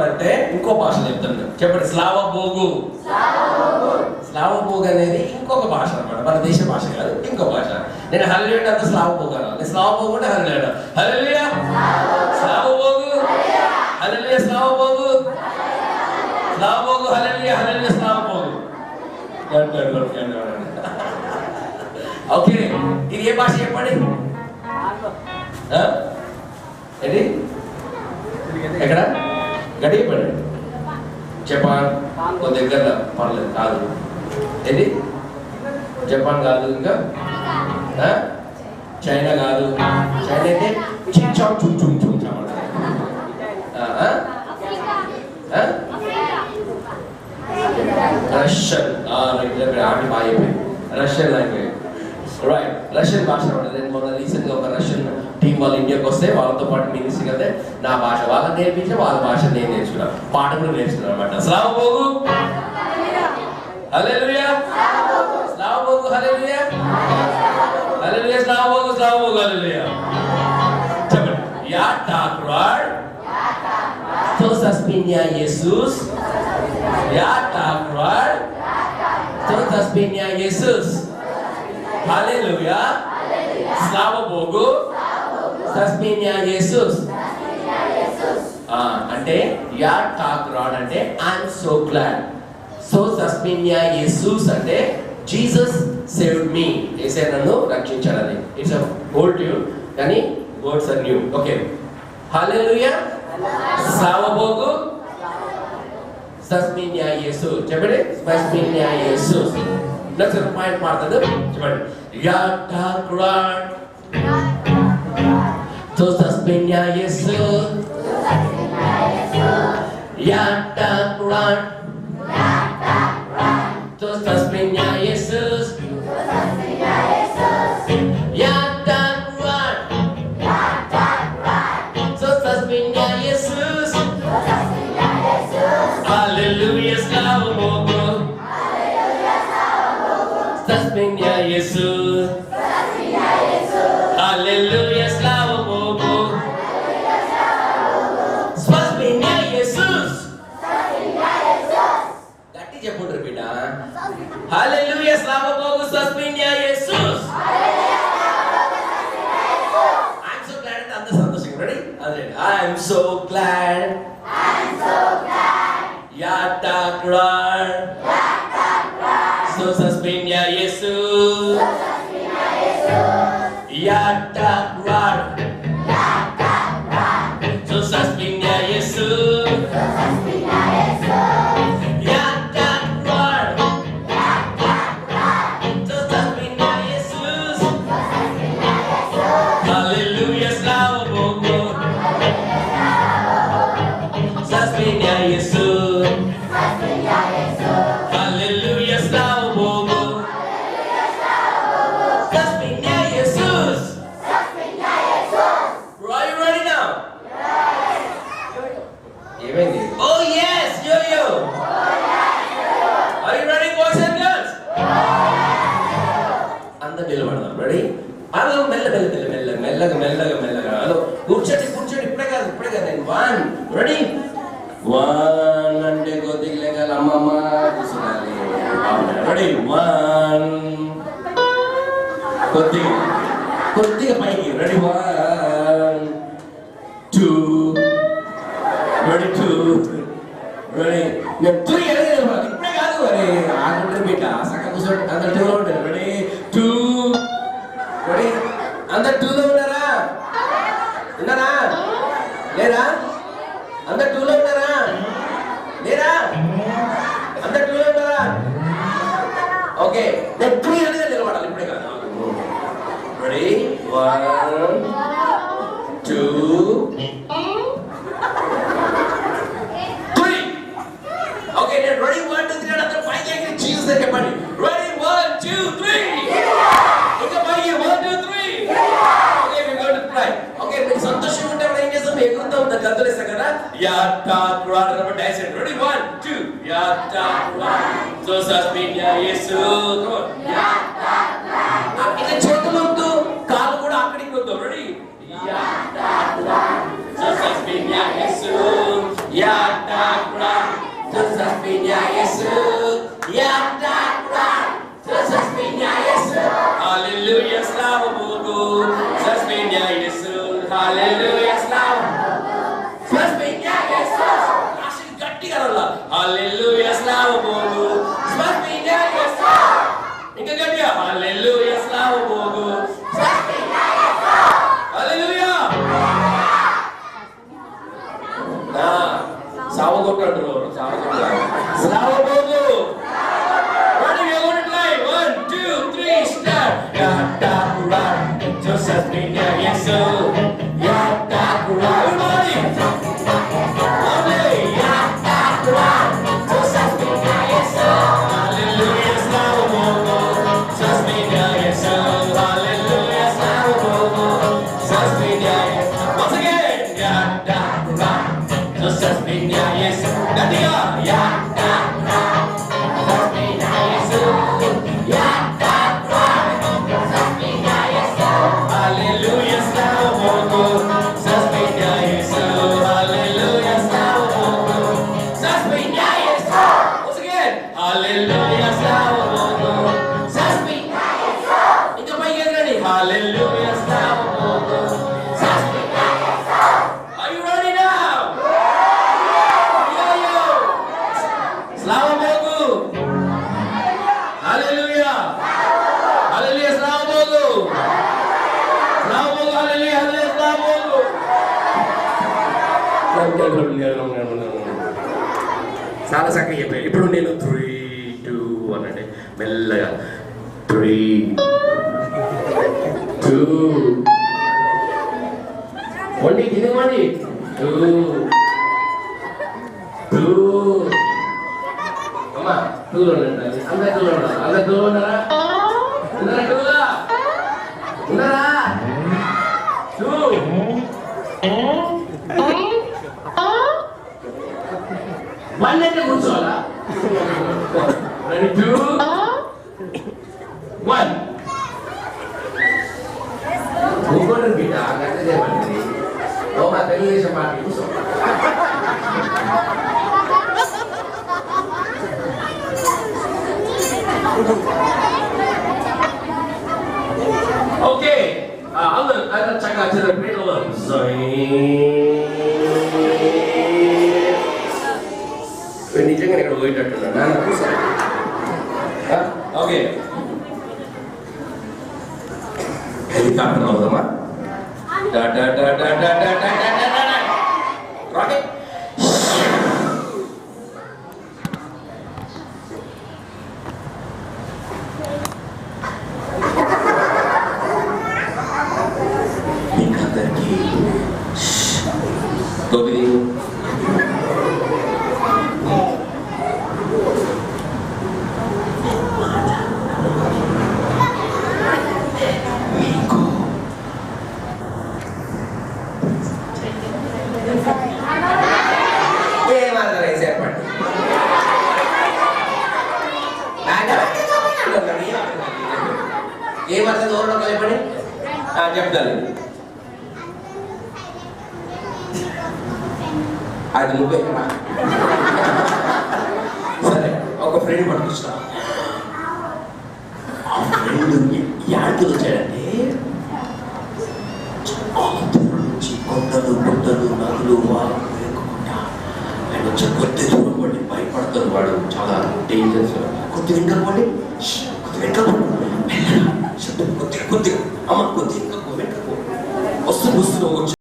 అంటే ఇంకో భాష చెప్తాను. చెప్పండి. స్లావబోగు. స్లావబోగు అనేది ఇంకొక భాష అన్నమాట. మన దేశ భాష కాదు, ఇంకో భాష. నేను హల్లెలూయా అంతా స్లావబోగు అనాలి. స్లావబోగు అంటే హల్లెలూయా. హల్లెలూయా స్లావబోగు. హల్లెలూయా స్లావబోగు. స్లావబోగు హల్లెలూయా. హల్లెలూయా స్లావబోగు. ఓకే, ఇది ఏ భాష చెప్పండి? ఏంటి? ఎక్కడ గడియ పడండి. జపాన్ దగ్గర పర్లేదు కాదు. ఏంటి? జపాన్ కాదు, ఇంకా చైనా కాదు. చైనా అయితే చిచ్చాం చుమ్ చుమ్ చుమ్ రష్యన్. ఆమె బాగా అయిపోయింది. Russian language, right. రష్యన్ భాష ఉంటుంది. నేను మొన్న రీసెంట్గా ఒక రష్యన్ టీం వాళ్ళు ఇండియాకి వస్తే వాళ్ళతో పాటు మినిస్ట్రీ కదా నా భాష వాళ్ళని నేర్పించి వాళ్ళ భాష నేను నేర్చుకున్నాను. పాట కూడా నేర్చుకున్నాను అనమాట. స్లావబోగు హల్లెలూయా. స్లావబోగు హల్లెలూయా. హల్లెలూయా స్లావబోగు. స్లావబోగు హల్లెలూయా. చెప్పండి. యా టాక్రాడ్ తో సస్పిన్యా యేసూస్. యా టాక్రాడ్ తో సస్పిన్యా యేసూస్. హల్లెలూయా. స్లావబోగు సస్పిన్యా యేసూస్. అంటే యా టాక్రాడ్ అంటే ఐఎమ్ సో గ్లాడ్. సో సస్పిన్యా యేసూస్ అంటే జీసస్ సేవ్డ్ మీ. యేసయ్య నన్ను రక్షించాడని. ఇట్స్ అ ఓల్డ్ ట్యూన్ కానీ వర్డ్స్ ఆర్ న్యూ. ఓకే. హల్లెలూయా స్లావబోగు సస్పిన్యా యేసూస్. చెప్పండి. సస్పిన్యా యేసూస్. నెక్స్ట్ పాయింట్ మాట్లాడదు. చెప్పండి. యా టాక్రాడ్ తో సస్పిన్యా యేసూస్. యా టాక్రాడ్ తో సస్పిన్యా యేసూస్. యా టాక్రాడ్ తో సస్పిన్యా యేసూస్. హల్లెలూయా స్లావబోగు సస్పిన్యా యేసూస్. హల్లెలూయా స్లావబోగు సస్పిన్యా యేసూస్. గట్టి చెప్పుంటారు బిడ్డ. హల్లెలూయా స్లావబోగు సస్పిన్యా యేసూస్. ఐఎమ్ సో గ్లాడ్ అంటే అందరూ సంతోషంగా. రెడీ? అదే ఐఎమ్ సో గ్లాడ్. యా టాక్రాడ్ సో సస్పిన్యా యేసూస్. యా టాక్రాడ్ సో సస్పిన్యా యేసూస్. యా టాక్రాడ్ సో సస్పిన్యా యేసూస్. హల్లెలూయా స్లావబోగు సస్పిన్యా యేసూస్. హల్లెలూయా స్లావబోగు సస్పిన్యా యేసూస్. Are you ready now? ఏమైంది? Oh yes, yo. Are you ready, boys and girls? అందరూ నిలబడదాం. రెడీ? అందరూ మెల్లగా హలో కూర్చోండి. ఇప్పుడే కాదు. నేను 1 రెడీ. 1 అంటే కొద్దిగా లేగాలి. అమ్మమ్మ కూర్చోవాలి. రెడీ? 1 కొద్దిగా పైకి. రెడీ? 1 2 రెడీ. 2 రెడీ. నేను 3 వెళ్ళాలి. ఇప్పుడే కాదు. మరి ఆగుంటారు బిడ్డ. సగం కూర్చోండి. అందరు 2లో ఉంటారు. రెడీ? 2 రెడీ. అందరు 2లో ఉన్నారా? లేరా? అందరు 2లో ఉన్నారా? లేరా? అందరు 2లో ఉన్నారా? ఓకే. నేను 3 అనేది నిలబడాలి. ఇప్పుడే కాదు. రెడీ? 1 2 3. ఓకే. నేను రెడీ 1 2 3 అందరూ పైకి ఎగిరి జీసస్ అని చెప్పండి. రెడీ 1 2 3. ఇంకా పైకి 1 2 3. Okay. We going to pray. Okay. మీరు సంతోషంగా ఉంటే మనం ఏం చేస్తాం? ఎగురుతాం. గంతులేస్తాం కదా. యా టాక్రాడ్ అని డాన్స్ చేయండి. రెడీ 1 2. యా టాక్రాడ్ సో సస్పిన్యా యేసూస్. యా టాక్రాడ్ ఇట్లా చేతులు ఉంటూ కాలు కూడా అక్కడికి వద్దాం. రెడీ? యా టాక్రాడ్ సో సస్పిన్యా యేసూస్. yang taklak Yesus punya Yesus yang taklak Yesus punya Yesus. Haleluya, slava Bogu. Yesus punya Yesus. Haleluya, slava. Yesus punya Yesus. Asik gatti karala. Haleluya, slava Bogu. Yesus punya Yesus. Inga gatti. Haleluya, slava Bogu. Yesus punya Yesus. Haleluya. Nah, sawa kottadu. Sawa kottadu. Slava Bogu. Yesus punya Yesus, yang taklak. Everybody, yang taklak. Yesus punya Yesus, haleluya, slava Bogu. Yesus punya Yesus, haleluya, slava Bogu. Yesus punya Yesus. Once again, yang taklak. Yesus punya Yesus. Gantinya, yang taklak. Yesus punya Yesus, yang taklak. Yesus punya Yesus. Haleluya, slava Bogu. Yesus punya Yesus. Haleluya, slava Bogu. Yesus punya Yesus. Once again. Haleluya, slava Bogu. Yesus punya Yesus. Ito pa yung ready. Haleluya, slava Bogu. Yesus punya Yesus. Are you ready now? Yo. Slava Bogu. Haleluya. Haleluya, slava Bogu. Slava Bogu, haleluya, haleluya, slava Bogu. చాలా చక్కగా చెప్పాను. ఇప్పుడు నేను 3, 2, 1 అంటే మెల్లగా 3, 2 వండి తినవండి 2, 2 అమ్మా 2లో ఉండండి. అందరూ 2లో ఉండాలి. అందరూ 2లో ఉన్నారా? ఉన్నారా 2లో? ఉన్నారా? 2 1 అంటే కూర్చోవాలా? రెడీ 2 1 కూర్చోండి బిడ్డ. గంట చేయమండి. ఓ మా తెలుగుదేశం పార్టీ కూర్చో. ఓకే అందరూ చక్కగా చదివే పేర్లు నిజంగా ఇక్కడ పోయేటట్టున్నాను నాన్న కూర్చోండి. Okay helicopter అవుదామా? రాకెట్ మీకందరికీ గోపిది ఏమర్థం దూరంలో చెప్పండి. చెప్తాను. అది నువ్వే కదా. సరే ఒక ఫ్రెండ్ పట్టుకొచ్చిన. ఆ ఫ్రెండ్ యాడికి వచ్చాడంటే చాలా దూరం నుంచి కొండలు గుట్టలు నదులు వారు ఎక్కుకుంటా ఆయన వచ్చి కొద్ది దూరం పడి భయపడతారు. వాడు చాలా డేంజర్స్. కొద్ది వెంకలు పడి కొద్ది వెంకలు కొద్దిగా అమ్మ కొద్దిగా వెంటకు వస్తూ